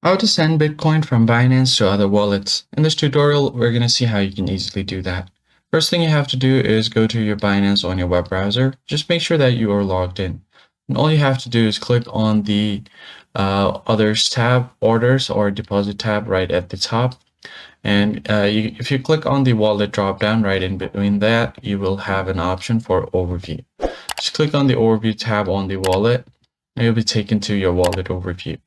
How to send Bitcoin from Binance to other wallets. In this tutorial, we're going to see how you can easily do that. First thing you have to do is go to your Binance on your web browser. Just make sure that you are logged in. And all you have to do is click on the Others tab, Orders or Deposit tab right at the top. And if you click on the wallet dropdown right in between that, you will have an option for Overview. Just click on the Overview tab on the wallet, and you'll be taken to your wallet overview.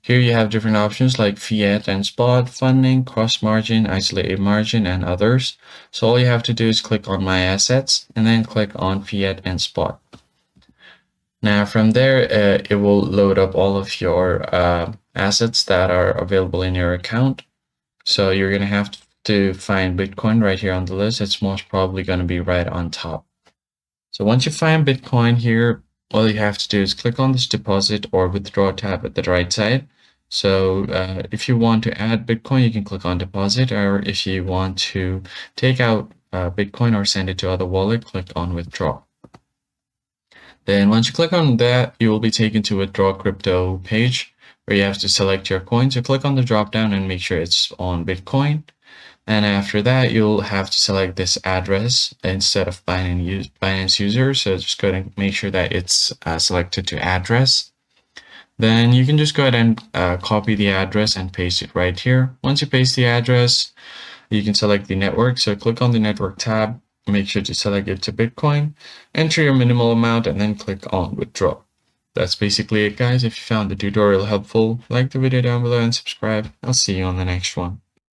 Here you have different options like fiat and spot, funding, cross margin, isolated margin, and others. So all you have to do is click on My Assets and then click on fiat and spot. Now from there, it will load up all of your assets that are available in your account. So you're going to have to find Bitcoin right here on the list. It's most probably going to be right on top. So once you find Bitcoin here, all you have to do is click on this deposit or withdraw tab at the right side. So if you want to add Bitcoin, you can click on deposit, or if you want to take out Bitcoin or send it to other wallet, click on withdraw. Then once you click on that, you will be taken to withdraw crypto page where you have to select your coin. So click on the drop down and make sure it's on Bitcoin. And after that, you'll have to select this address instead of Binance user. So just go ahead and make sure that it's selected to address. Then you can just go ahead and copy the address and paste it right here. Once you paste the address, you can select the network. So click on the network tab, make sure to select it to Bitcoin, enter your minimal amount, and then click on withdraw. That's basically it, guys. If you found the tutorial helpful, like the video down below and subscribe. I'll see you on the next one.